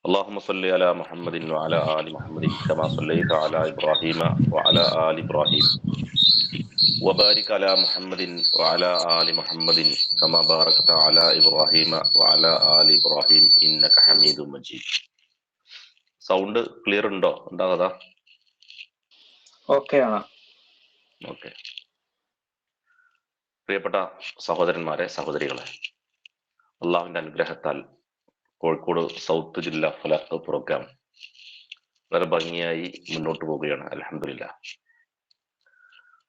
اللهم صل على محمد وعلى آل محمد كما صليت على إبراهيم وعلى آل إبراهيم وبارك على محمد وعلى آل محمد كما باركت على إبراهيم وعلى آل إبراهيم إنك حميد مجيد. Sound clear ഉണ്ടോ? എന്താ കഥ? ഓക്കെ ആണ്. ഓക്കെ. പ്രിയപ്പെട്ട സഹോദരന്മാരെ, സഹോദരികളെ, അള്ളാഹുവിന്റെ അനുഗ്രഹത്താൽ കോഴിക്കോട് സൗത്ത് ജില്ലാ ഫലഹ് പ്രോഗ്രാം വളരെ ഭംഗിയായി മുന്നോട്ട് പോവുകയാണ്. അൽഹംദുലില്ലാഹ്.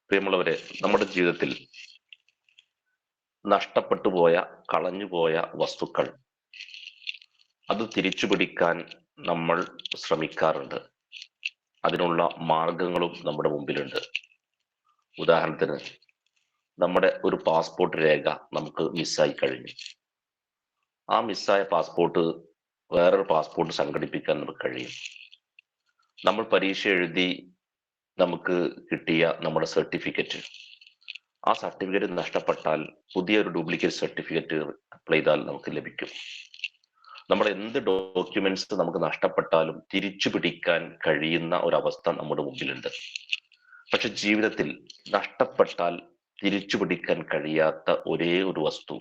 പ്രിയമുള്ളവരെ, നമ്മുടെ ജീവിതത്തിൽ നഷ്ടപ്പെട്ടു പോയ, കളഞ്ഞുപോയ വസ്തുക്കൾ അത് തിരിച്ചു പിടിക്കാൻ നമ്മൾ ശ്രമിക്കാറുണ്ട്. അതിനുള്ള മാർഗങ്ങളും നമ്മുടെ മുമ്പിലുണ്ട്. ഉദാഹരണത്തിന്, നമ്മുടെ ഒരു പാസ്പോർട്ട് രേഖ നമുക്ക് മിസ്സായി കഴിഞ്ഞു. ആ മിസ്സായ പാസ്പോർട്ട് വേറൊരു പാസ്പോർട്ട് സംഘടിപ്പിക്കാൻ നമുക്ക് കഴിയും. നമ്മൾ പരീക്ഷ എഴുതി നമുക്ക് കിട്ടിയ നമ്മുടെ സർട്ടിഫിക്കറ്റ്, ആ സർട്ടിഫിക്കറ്റ് നഷ്ടപ്പെട്ടാൽ പുതിയൊരു ഡ്യൂപ്ലിക്കേറ്റ് സർട്ടിഫിക്കറ്റ് അപ്ലൈ ചെയ്താൽ നമുക്ക് ലഭിക്കും. നമ്മുടെ എന്ത് ഡോക്യുമെന്റ്സ് നമുക്ക് നഷ്ടപ്പെട്ടാലും തിരിച്ചു പിടിക്കാൻ കഴിയുന്ന ഒരവസ്ഥ നമ്മുടെ മുമ്പിലുണ്ട്. പക്ഷെ ജീവിതത്തിൽ നഷ്ടപ്പെട്ടാൽ തിരിച്ചു പിടിക്കാൻ കഴിയാത്ത ഒരേ ഒരു വസ്തു,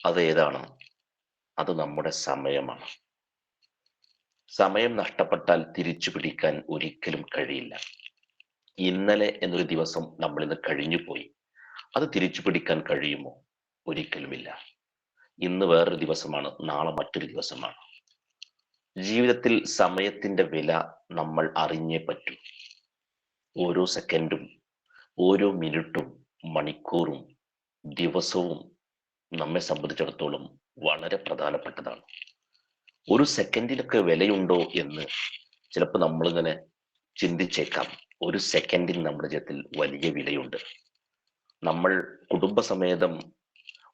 അത് ഏതാണ്? അത് നമ്മുടെ സമയമാണ്. സമയം നഷ്ടപ്പെട്ടാൽ തിരിച്ചു പിടിക്കാൻ ഒരിക്കലും കഴിയില്ല. ഇന്നലെ എന്നൊരു ദിവസം നമ്മൾ ഇന്ന് കഴിഞ്ഞു പോയി. അത് തിരിച്ചു പിടിക്കാൻ കഴിയുമോ? ഒരിക്കലുമില്ല. ഇന്ന് വേറൊരു ദിവസമാണ്, നാളെ മറ്റൊരു ദിവസമാണ്. ജീവിതത്തിൽ സമയത്തിന്റെ വില നമ്മൾ അറിഞ്ഞേ പറ്റൂ. ഓരോ സെക്കൻഡും, ഓരോ മിനിറ്റും, മണിക്കൂറും, ദിവസവും നമ്മെ സംബന്ധിച്ചിടത്തോളം വളരെ പ്രധാനപ്പെട്ടതാണ്. ഒരു സെക്കൻഡിലൊക്കെ വിലയുണ്ടോ എന്ന് ചിലപ്പോൾ നമ്മളിങ്ങനെ ചിന്തിച്ചേക്കാം. ഒരു സെക്കൻഡിന് നമ്മുടെ ജീവിതത്തിൽ വലിയ വിലയുണ്ട്. നമ്മൾ കുടുംബസമേതം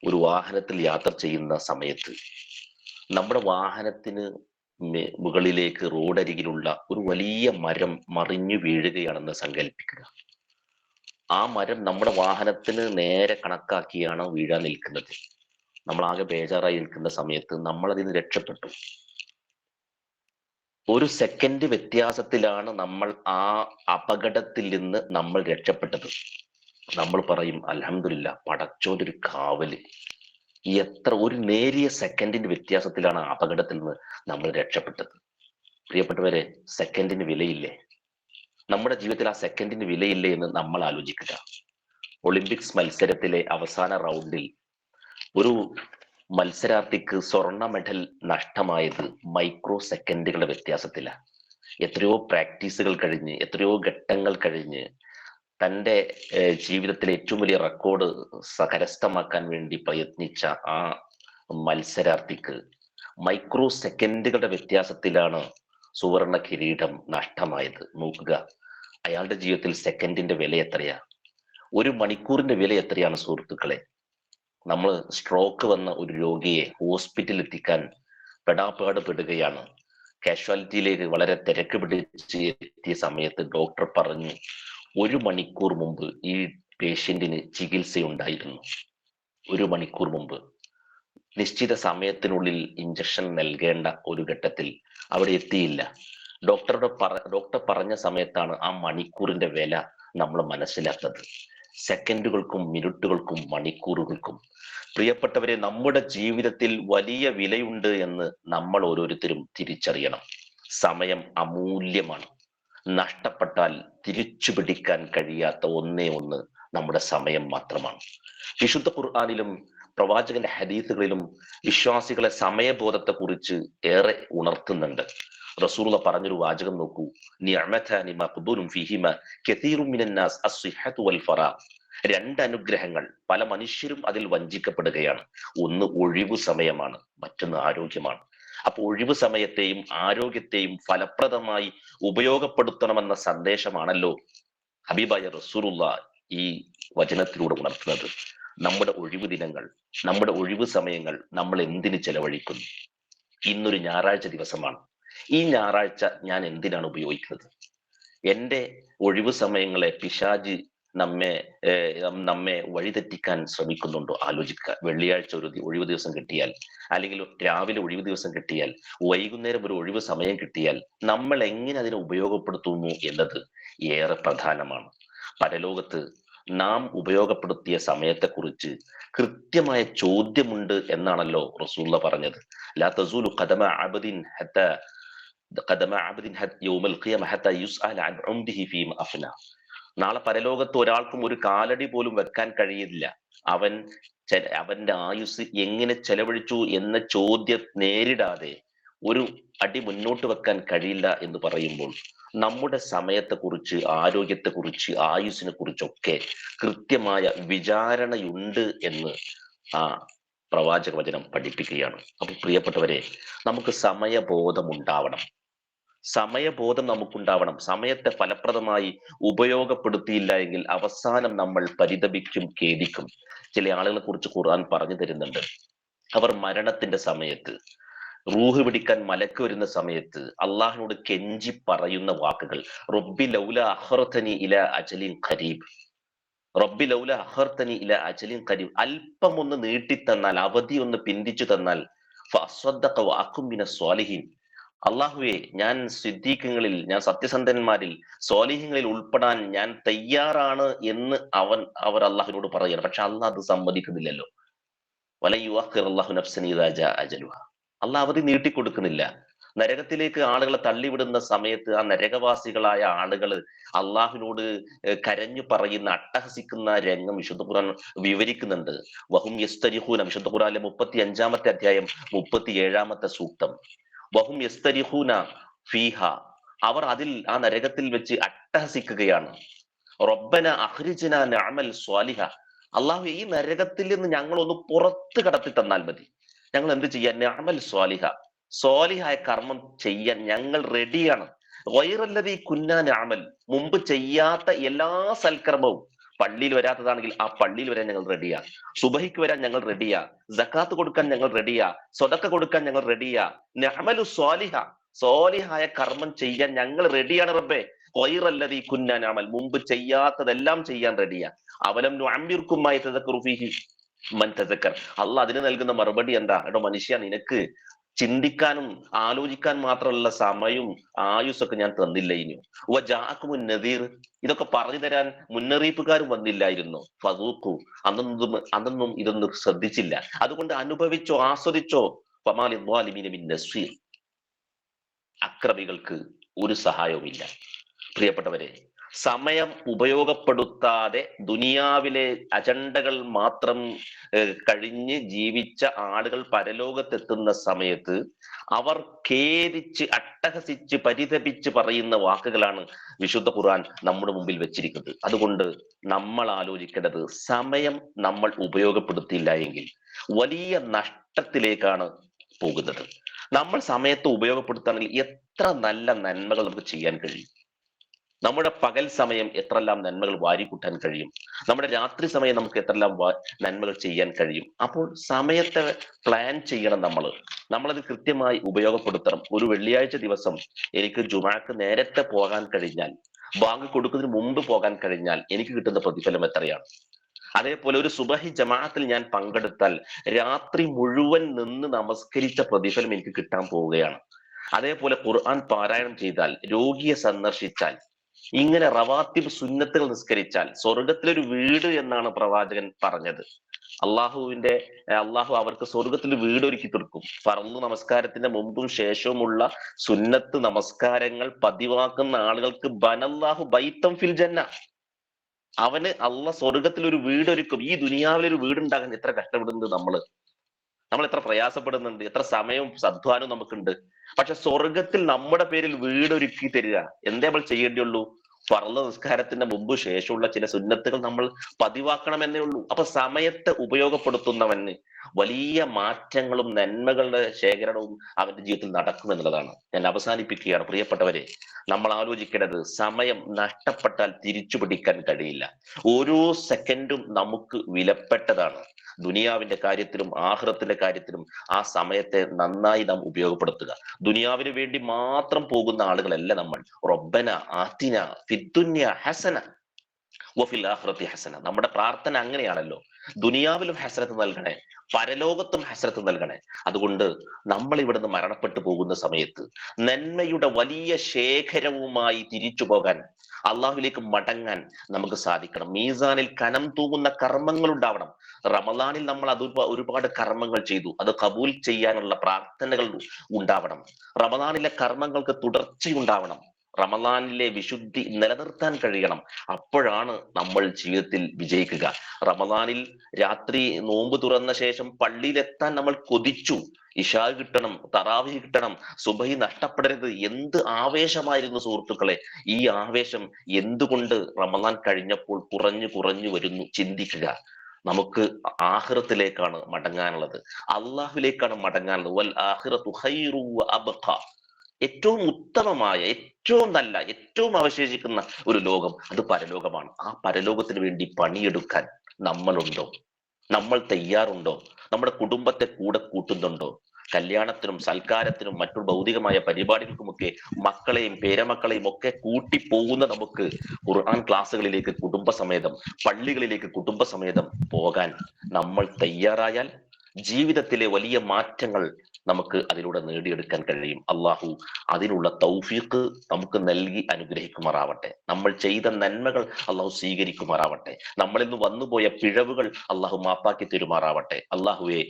ഒരു വാഹനത്തിൽ യാത്ര ചെയ്യുന്ന സമയത്ത് നമ്മുടെ വാഹനത്തിന് മുകളിലേക്ക് റോഡരികിലുള്ള ഒരു വലിയ മരം മറിഞ്ഞു വീഴുകയാണെന്ന് സങ്കല്പിക്കുക. ആ മരം നമ്മുടെ വാഹനത്തിന് നേരെ കണക്കാക്കിയാണ് വീഴാൻ നിൽക്കുന്നത്. നമ്മൾ ആകെ ബേജാറായി നിൽക്കുന്ന സമയത്ത് നമ്മൾ അതിൽ നിന്ന് രക്ഷപ്പെട്ടു. ഒരു സെക്കൻഡ് വ്യത്യാസത്തിലാണ് നമ്മൾ ആ അപകടത്തിൽ നിന്ന് നമ്മൾ രക്ഷപ്പെട്ടത്. നമ്മൾ പറയും അൽഹംദുലില്ലാ, പടച്ചോന്റെ ഒരു കാവല്. എത്ര ഒരു നേരിയ സെക്കൻഡിന്റെ വ്യത്യാസത്തിലാണ് ആ അപകടത്തിൽ നിന്ന് നമ്മൾ രക്ഷപ്പെട്ടത്. പ്രിയപ്പെട്ടവരെ, സെക്കൻഡിന് വിലയില്ലേ? നമ്മുടെ ജീവിതത്തിൽ ആ സെക്കൻഡിന് വിലയില്ലേ എന്ന് നമ്മൾ ആലോചിക്കുക. ഒളിമ്പിക്സ് മത്സരത്തിലെ അവസാന റൗണ്ടിൽ ഒരു മത്സരാർത്ഥിക്ക് സ്വർണ്ണ മെഡൽ നഷ്ടമായത് മൈക്രോ സെക്കൻഡുകളുടെ വ്യത്യാസത്തിലാണ്. എത്രയോ പ്രാക്ടീസുകൾ കഴിഞ്ഞ്, എത്രയോ ഘട്ടങ്ങൾ കഴിഞ്ഞ് തൻ്റെ ജീവിതത്തിലെ ഏറ്റവും വലിയ റെക്കോർഡ് കരസ്ഥമാക്കാൻ വേണ്ടി പ്രയത്നിച്ച ആ മത്സരാർത്ഥിക്ക് മൈക്രോ സെക്കൻഡുകളുടെ വ്യത്യാസത്തിലാണ് സുവർണ കിരീടം നഷ്ടമായത്. നോക്കുക, അയാളുടെ ജീവിതത്തിൽ സെക്കൻഡിന്റെ വില എത്രയാ? ഒരു മണിക്കൂറിന്റെ വില എത്രയാണ് സുഹൃത്തുക്കളെ? നമ്മൾ സ്ട്രോക്ക് വന്ന ഒരു രോഗിയെ ഹോസ്പിറ്റലിൽ എത്തിക്കാൻ പെടാപ്പാട് പെടുകയാണ്. കാഷ്വാലിറ്റിയിലേക്ക് വളരെ തിരക്ക് പിടിച്ച് എത്തിയ സമയത്ത് ഡോക്ടർ പറഞ്ഞു, 1 മണിക്കൂർ മുമ്പ് ഈ പേഷ്യന്റിന് ചികിത്സയുണ്ടായിരുന്നു. 1 മണിക്കൂർ മുമ്പ്. നിശ്ചിത സമയത്തിനുള്ളിൽ ഇഞ്ചക്ഷൻ നൽകേണ്ട ഒരു ഘട്ടത്തിൽ അവിടെ എത്തിയില്ല. ഡോക്ടർ പറഞ്ഞ സമയത്താണ് ആ മണിക്കൂറിന്റെ വില നമ്മൾ മനസ്സിലാക്കുന്നത്. സെക്കൻഡുകൾക്കും മിനിറ്റുകൾക്കും മണിക്കൂറുകൾക്കും. പ്രിയപ്പെട്ടവരെ, നമ്മുടെ ജീവിതത്തിൽ വലിയ വിലയുണ്ട് എന്ന് നമ്മൾ ഓരോരുത്തരും തിരിച്ചറിയണം. സമയം അമൂല്യമാണ്. നഷ്ടപ്പെട്ടാൽ തിരിച്ചു പിടിക്കാൻ കഴിയാത്ത ഒന്നേ ഒന്ന് നമ്മുടെ സമയം മാത്രമാണ്. വിശുദ്ധ ഖുർആനിലും പ്രവാചകന്റെ ഹദീസുകളിലും വിശ്വാസികളെ സമയബോധത്തെ കുറിച്ച് ഏറെ ഉണർത്തുന്നുണ്ട്. റസൂലുള്ള പറഞ്ഞൊരു വാചകം നോക്കൂ, നിഅമതാനി മഖ്ബൂലും ഫീഹിമ കസീറും മിനന്നാസ് അസ്സിഹ്ഹതു വൽ ഫറാഗ്. 2 അനുഗ്രഹങ്ങൾ, പല മനുഷ്യരും അതിൽ വഞ്ചിക്കപ്പെടുകയാണ്. ഒന്ന് ഒഴിവു സമയമാണ്, മറ്റൊന്ന് ആരോഗ്യമാണ്. അപ്പൊ ഒഴിവു സമയത്തെയും ആരോഗ്യത്തെയും ഫലപ്രദമായി ഉപയോഗപ്പെടുത്തണമെന്ന സന്ദേശമാണല്ലോ ഹബീബായ റസൂലുള്ള ഈ വചനത്തിലൂടെ ഉണർത്തുന്നത്. നമ്മുടെ ഒഴിവു ദിനങ്ങൾ, നമ്മുടെ ഒഴിവു സമയങ്ങൾ നമ്മൾ എന്തിന് ചെലവഴിക്കുന്നു? ഇന്നൊരു ഞായറാഴ്ച ദിവസമാണ്. ഈ ഞായറാഴ്ച ഞാൻ എന്തിനാണ് ഉപയോഗിക്കുന്നത്? എൻ്റെ ഒഴിവു സമയങ്ങളെ പിശാച് നമ്മെ നമ്മെ വഴിതെറ്റിക്കാൻ ശ്രമിക്കുന്നുണ്ടോ ആലോചിക്കുക. വെള്ളിയാഴ്ച ഒരു ഒഴിവ് ദിവസം കിട്ടിയാൽ, അല്ലെങ്കിൽ രാവിലെ ഒഴിവ് ദിവസം കിട്ടിയാൽ, വൈകുന്നേരം ഒരു ഒഴിവ് സമയം കിട്ടിയാൽ നമ്മൾ എങ്ങനെ അതിനെ ഉപയോഗപ്പെടുത്തുന്നു എന്നത് ഏറെ പ്രധാനമാണ്. പരലോകത്ത് നാം ഉപയോഗപ്പെടുത്തിയ സമയത്തെക്കുറിച്ച് കൃത്യമായ ചോദ്യമുണ്ട് എന്നാണല്ലോ റസൂലുള്ള പറഞ്ഞത്. ലാ തസൂലു ഖദമ അബ്ദിൻ ഹത്താ ഖദമ അബ്ദിൻ യൗമൽ ഖിയാമ ഹത്താ യുസ്അല അൻ ഉംരിഹി ഫീമ അഫ്ന. നാളെ പരലോകത്ത് ഒരാൾക്കും ഒരു കാലടി പോലും വെക്കാൻ കഴിയില്ല. അവൻ അവന്റെ ആയുസ് എങ്ങനെ ചെലവഴിച്ചു എന്ന ചോദ്യം നേരിടാതെ ഒരു അടി മുന്നോട്ട് വെക്കാൻ കഴിയില്ല എന്ന് പറയുമ്പോൾ, നമ്മുടെ സമയത്തെക്കുറിച്ച്, ആരോഗ്യത്തെക്കുറിച്ച്, ആയുസ്സിനെ കുറിച്ചൊക്കെ കൃത്യമായ വിചാരണയുണ്ട് എന്ന് ആ പ്രവാചക വചനം പഠിപ്പിക്കുകയാണ്. അപ്പൊ പ്രിയപ്പെട്ടവരെ, നമുക്ക് സമയബോധം ഉണ്ടാവണം. സമയബോധം നമുക്കുണ്ടാവണം. സമയത്തെ ഫലപ്രദമായി ഉപയോഗപ്പെടുത്തിയില്ല എങ്കിൽ അവസാനം നമ്മൾ പരിതപിക്കും, ഖേദിക്കും. ചില ആളുകളെ കുറിച്ച് ഖുർആൻ പറഞ്ഞു തരുന്നുണ്ട്. അവർ മരണത്തിന്റെ സമയത്ത്, റൂഹ് പിടിക്കാൻ മലക്ക് വരുന്ന സമയത്ത് അള്ളാഹിനോട് കെഞ്ചി പറയുന്ന വാക്കുകൾ, റബ്ബി ലൗല അഖർതനി ഇല അജലിൻ ഖരീബ്, റബ്ബി ലൗല അഖർതനി ഇല അജലിൻ ഖരീബ്, അല്പം ഒന്ന് നീട്ടിത്തന്നാൽ, അവധി ഒന്ന് പിന്തിച്ചു തന്നാൽ, ഫഅസ്വദ്ദഖ വഅകും മിനസ് സ്വാലിഹീൻ, അള്ളാഹുവെ ഞാൻ സിദ്ദീഖുകളിൽ, ഞാൻ സത്യസന്ധന്മാരിൽ, സ്വാലിഹ്യങ്ങളിൽ ഉൾപ്പെടാൻ ഞാൻ തയ്യാറാണ് എന്ന് അവർ അള്ളാഹുവിനോട് പറയുകയാണ്. പക്ഷെ അള്ളാഹ് അത് സമ്മതിക്കുന്നില്ലല്ലോ. വലൻ യുഅഖിറു അല്ലാഹു നഫ്സൻ ഇദാ ജാഅ അജലുഹാ. അള്ളാഹ് അവധി നീട്ടിക്കൊടുക്കുന്നില്ല. നരകത്തിലേക്ക് ആളുകളെ തള്ളിവിടുന്ന സമയത്ത് ആ നരകവാസികളായ ആളുകൾ അള്ളാഹുവിനോട് കരഞ്ഞു പറയുന്ന, അട്ടഹസിക്കുന്ന രംഗം വിശുദ്ധ ഖുർആൻ വിവരിക്കുന്നുണ്ട്. വഹും യസ്തരിഖൂന, വിശുദ്ധ ഖുർആനിലെ 35-ാമത്തെ അധ്യായം 37-ാമത്തെ സൂക്തം. വഹും യസ്തരിഖൂന ഫീഹ, അവർ അതിൽ, ആ നരകത്തിൽ വെച്ച് അട്ടഹസിക്കുകയാണ്. റബ്ബന അഖ്രിജ്നാ നഅമൽ സ്വാലിഹ, അള്ളാഹു ഈ നരകത്തിൽ നിന്ന് ഞങ്ങൾ ഒന്ന് പുറത്ത് കടത്തി തന്നാൽ മതി. ഞങ്ങൾ എന്ത് ചെയ്യാൻ? നഅമൽ സ്വാലിഹ, സ്വാലിഹായ കർമ്മം ചെയ്യാൻ ഞങ്ങൾ റെഡിയാണ്. ഗൈറല്ലദീ കുന്നാ നഅമൽ, മുമ്പ് ചെയ്യാത്ത എല്ലാ സൽക്കർമ്മവും, പള്ളിയിൽ വരാത്തതാണെങ്കിൽ ആ പള്ളിയിൽ വരാൻ ഞങ്ങൾ റെഡിയാ, സുബഹിക്ക് വരാൻ ഞങ്ങൾ റെഡിയാ, സക്കാത്ത് കൊടുക്കാൻ ഞങ്ങൾ റെഡിയാ, സ്വതക്ക കൊടുക്കാൻ ഞങ്ങൾ റെഡിയാ, നഅമലു സ്വാലിഹ, സ്വാലിഹായ കർമ്മം ചെയ്യാൻ ഞങ്ങൾ റെഡിയാണ് റബ്ബേ. ഗൈറല്ലദീ കുന്നാ നഅമൽ, മുമ്പ് ചെയ്യാത്തതെല്ലാം ചെയ്യാൻ റെഡിയാ. അവലം നുഅമ്മിർകും മാ യതദക്കറു ഫീഹി മൻ തദക്കർ. അള്ളാഹ് അതിന് നൽകുന്ന മറുപടി എന്താ? എടോ മനുഷ്യ, നിനക്ക് ചിന്തിക്കാനും ആലോചിക്കാൻ മാത്രമുള്ള സമയവും ആയുസ്സൊക്കെ ഞാൻ തന്നില്ല ഇനിയും. വജാഅകുമുൻ നദീർ, ഇതൊക്കെ പറഞ്ഞു തരാൻ മുന്നറിയിപ്പുകാരും വന്നില്ലായിരുന്നു. ഫദൂഖു, അന്നൊന്നും ഇതൊന്നും ശ്രദ്ധിച്ചില്ല. അതുകൊണ്ട് അനുഭവിച്ചോ, ആസ്വദിച്ചോ. ഫമാ ലിദ്വാലിമീന മിൻ നസ്വീർ, അക്രമികൾക്ക് ഒരു സഹായവുമില്ല. പ്രിയപ്പെട്ടവരെ, സമയം ഉപയോഗപ്പെടുത്താതെ ദുനിയാവിലെ അജണ്ടകൾ മാത്രം കഴിഞ്ഞ് ജീവിച്ച ആളുകൾ പരലോകത്തെത്തുന്ന സമയത്ത് അവർ ഖേദിച്ച്, അട്ടഹസിച്ച്, പരിതപിച്ച് പറയുന്ന വാക്കുകളാണ് വിശുദ്ധ ഖുർആൻ നമ്മുടെ മുമ്പിൽ വെച്ചിരിക്കുന്നത്. അതുകൊണ്ട് നമ്മൾ ആലോചിക്കേണ്ടത്, സമയം നമ്മൾ ഉപയോഗപ്പെടുത്തിയില്ല എങ്കിൽ വലിയ നഷ്ടത്തിലേക്കാണ് പോകുന്നത്. നമ്മൾ സമയത്ത് ഉപയോഗപ്പെടുത്തുകയാണെങ്കിൽ എത്ര നല്ല നന്മകൾ നമുക്ക് ചെയ്യാൻ കഴിയും. നമ്മുടെ പകൽ സമയം എത്രയെല്ലാം നന്മകൾ വാരിക്കൂട്ടാൻ കഴിയും. നമ്മുടെ രാത്രി സമയം നമുക്ക് എത്രയെല്ലാം നന്മകൾ ചെയ്യാൻ കഴിയും. അപ്പോൾ സമയത്തെ പ്ലാൻ ചെയ്യണം. നമ്മളത് കൃത്യമായി ഉപയോഗപ്പെടുത്തണം. ഒരു വെള്ളിയാഴ്ച ദിവസം എനിക്ക് ജുമാക്ക് നേരത്തെ പോകാൻ കഴിഞ്ഞാൽ, ബാങ്ക് കൊടുക്കുന്നതിന് മുമ്പ് പോകാൻ കഴിഞ്ഞാൽ എനിക്ക് കിട്ടുന്ന പ്രതിഫലം എത്രയാണ്? അതേപോലെ ഒരു സുബഹി ജമാഅത്തിൽ ഞാൻ പങ്കെടുത്താൽ രാത്രി മുഴുവൻ നിന്ന് നമസ്കരിച്ച പ്രതിഫലം എനിക്ക് കിട്ടാൻ പോവുകയാണ്. അതേപോലെ ഖുർആൻ പാരായണം ചെയ്താൽ, രോഗിയെ സന്ദർശിച്ചാൽ, ഇങ്ങനെ റവാത്തിബ് സുന്നത്തുകൾ നിസ്കരിച്ചാൽ സ്വർഗത്തിലൊരു വീട് എന്നാണ് പ്രവാചകൻ പറഞ്ഞത്. അള്ളാഹു അവർക്ക് സ്വർഗത്തിൽ വീട് ഒരുക്കി തീർക്കും. ഫർള് നമസ്കാരത്തിന്റെ മുമ്പും ശേഷവുമുള്ള സുന്നത്ത് നമസ്കാരങ്ങൾ പതിവാക്കുന്ന ആളുകൾക്ക് ബനല്ലാഹു ബൈത്തം ഫിൽ ജന്ന, അവന് അള്ളാഹ് സ്വർഗത്തിൽ ഒരു വീട് ഒരുക്കും. ഈ ദുനിയാവിൽ ഒരു വീടുണ്ടാകാൻ എത്ര കഷ്ടപ്പെടുന്നത് നമ്മൾ എത്ര പ്രയാസപ്പെടുന്നുണ്ട്, എത്ര സമയവും സദ്വാനവും നമുക്കുണ്ട്. പക്ഷെ സ്വർഗത്തിൽ നമ്മുടെ പേരിൽ വീടൊരുക്കി തരിക. എന്തേ നമ്മൾ ചെയ്യേണ്ടിയുള്ളൂ? ഫർള് നിസ്കാരത്തിന്റെ മുമ്പ് ശേഷമുള്ള ചില സുന്നത്തുകൾ നമ്മൾ പതിവാക്കണമെന്നേ ഉള്ളൂ. അപ്പൊ സമയത്തെ ഉപയോഗപ്പെടുത്തുന്നവന് വലിയ മാറ്റങ്ങളും നന്മകളുടെ ശേഖരണവും അവന്റെ ജീവിതത്തിൽ നടക്കുമെന്നുള്ളതാണ്. ഞാൻ അവസാനിപ്പിക്കുകയാണ്. പ്രിയപ്പെട്ടവരെ, നമ്മൾ ആലോചിക്കേണ്ടത്, സമയം നഷ്ടപ്പെട്ടാൽ തിരിച്ചു പിടിക്കാൻ കഴിയില്ല. ഓരോ സെക്കൻഡും നമുക്ക് വിലപ്പെട്ടതാണ്. ദുനിയാവിന്റെ കാര്യത്തിലും ആഖിറത്തിന്റെ കാര്യത്തിലും ആ സമയത്തെ നന്നായി നാം ഉപയോഗപ്പെടുത്തുക. ദുനിയാവിന് വേണ്ടി മാത്രം പോകുന്ന ആളുകളല്ല നമ്മൾ. റബ്ബന ആതിന ഫിദ്ദുന്യ ഹസന, വഫിൽ ആഖിറതി ഹസന. നമ്മുടെ പ്രാർത്ഥന അങ്ങനെയാണല്ലോ, ദുനിയാവിലും ഹസരത്ത് നൽകണേ, പരലോകത്തും ഹസരത്ത് നൽകണേ. അതുകൊണ്ട് നമ്മൾ ഇവിടുന്ന് മരണപ്പെട്ടു പോകുന്ന സമയത്ത് നന്മയുടെ വലിയ ശേഖരവുമായി തിരിച്ചു പോകാൻ, അള്ളാഹുവിലേക്ക് മടങ്ങാൻ നമുക്ക് സാധിക്കണം. മീസാനിൽ കനം തൂങ്ങുന്ന കർമ്മങ്ങൾ ഉണ്ടാവണം. റമദാനിൽ നമ്മൾ അത് ഒരുപാട് കർമ്മങ്ങൾ ചെയ്തു, അത് കബൂൽ ചെയ്യാനുള്ള പ്രാർത്ഥനകൾ ഉണ്ടാവണം. റമദാനിലെ കർമ്മങ്ങൾക്ക് തുടർച്ചയുണ്ടാവണം. റമദാനിലെ വിശുദ്ധി നിലനിർത്താൻ കഴിയണം. അപ്പോഴാണ് നമ്മൾ ജീവിതത്തിൽ വിജയിക്കുക. റമദാനിൽ രാത്രി നോമ്പ് തുറന്ന ശേഷം പള്ളിയിലെത്താൻ നമ്മൾ കൊതിച്ചു. ഇശാ കിട്ടണം, തറാവീഹ് കിട്ടണം, സുബഹി നഷ്ടപ്പെടരുത്. എന്ത് ആവേശമായിരുന്നു സുഹൃത്തുക്കളെ! ഈ ആവേശം എന്തുകൊണ്ട് റമദാൻ കഴിഞ്ഞപ്പോൾ കുറഞ്ഞു കുറഞ്ഞു വരുന്നു? ചിന്തിക്കുക. നമുക്ക് ആഖിറത്തിലേക്കാണ് മടങ്ങാനുള്ളത്, അള്ളാഹുവിലേക്കാണ് മടങ്ങാനുള്ളത്. വൽ ആഖിറത്തു ഖൈറു വ അബ്ഖ. ഏറ്റവും ഉത്തമമായ, ഏറ്റവും നല്ല, ഏറ്റവും അവശേഷിക്കുന്ന ഒരു ലോകം അത് പരലോകമാണ്. ആ പരലോകത്തിന് വേണ്ടി പണിയെടുക്കാൻ നമ്മളുണ്ടോ? നമ്മൾ തയ്യാറുണ്ടോ? നമ്മുടെ കുടുംബത്തെ കൂടെ കൂട്ടുന്നുണ്ടോ? കല്യാണത്തിനും സൽക്കാരത്തിനും മറ്റു ഭൗതികമായ പരിപാടികൾക്കുമൊക്കെ മക്കളെയും പേരമക്കളെയും ഒക്കെ കൂട്ടി പോകുന്ന നമുക്ക് ഖുർആൻ ക്ലാസ്സുകളിലേക്ക് കുടുംബസമേതം, പള്ളികളിലേക്ക് കുടുംബസമേതം പോകാൻ നമ്മൾ തയ്യാറായാൽ ജീവിതത്തിലെ വലിയ മാറ്റങ്ങൾ നമുക്ക് അതിലൂടെ നേടിയെടുക്കാൻ കഴിയും. അള്ളാഹു അതിനുള്ള തൗഫീഖ് നമുക്ക് നൽകി അനുഗ്രഹിക്കുമാറാവട്ടെ. നമ്മൾ ചെയ്ത നന്മകൾ അള്ളാഹു സ്വീകരിക്കുമാറാവട്ടെ. നമ്മളിൽ നിന്ന് വന്നുപോയ പിഴവുകൾ അള്ളാഹു മാപ്പാക്കി തരുമാറാവട്ടെ. അള്ളാഹുവെ,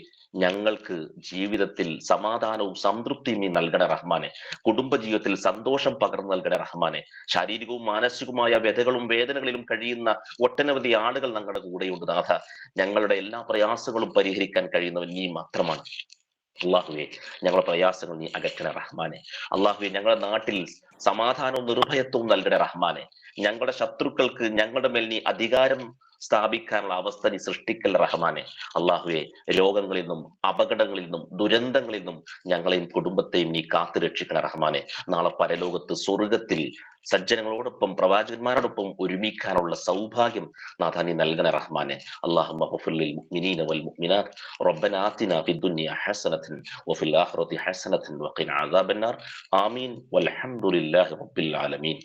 ഞങ്ങൾക്ക് ജീവിതത്തിൽ സമാധാനവും സംതൃപ്തിയും നീ നൽകണ റഹ്മാനെ. കുടുംബജീവിതത്തിൽ സന്തോഷം പകർന്നു നൽകണ റഹ്മാനെ. ശാരീരികവും മാനസികവുമായ വ്യഥകളും വേദനകളിലും കഴിയുന്ന ഒട്ടനവധി ആളുകൾ ഞങ്ങളുടെ കൂടെയുണ്ട് നാഥ. ഞങ്ങളുടെ എല്ലാ പ്രയാസങ്ങളും പരിഹരിക്കാൻ കഴിയുന്നവൻ നീ മാത്രമാണ്. അള്ളാഹുവെ, ഞങ്ങളുടെ പ്രയാസങ്ങൾ നീ അകറ്റണ റഹ്മാനെ. അള്ളാഹുവെ, ഞങ്ങളുടെ നാട്ടിൽ സമാധാനവും നിർഭയത്വവും നൽകണ റഹ്മാനെ. ഞങ്ങളുടെ ശത്രുക്കൾക്ക് ഞങ്ങളുടെ മേൽ നീ അധികാരം സ്ഥാപിക്കാനുള്ള അവസ്ഥ നീ സൃഷ്ടിക്കൽ റഹ്മാനെ. അള്ളാഹുവെ, രോഗങ്ങളിൽ നിന്നും അപകടങ്ങളിൽ നിന്നും ദുരന്തങ്ങളിൽ നിന്നും ഞങ്ങളെയും കുടുംബത്തെയും നീ കാത്തു രക്ഷിക്കണ റഹ്മാനെ. നാളെ പരലോകത്ത് സ്വർഗത്തിൽ സജ്ജനങ്ങളോടൊപ്പം പ്രവാചകന്മാരോടൊപ്പം ഒരുമിക്കാനുള്ള സൗഭാഗ്യം നാഥ നീ നൽകണ റഹ്മാനെ. അല്ലാഹുമ്മ ഗ്ഫിർ ലിൽ മുഅ്മിനീന വൽ മുഅ്മിനാത്ത് റബ്ബനാ ആതിനാ ഫിദ് ദുനിയ ഹസനതൻ വഫിൽ ആഖിറതി ഹസനതൻ വഖിനാ അദാബന്നാർ. ആമീൻ വൽഹംദുലില്ലാഹി റബ്ബിൽ ആലമീൻ.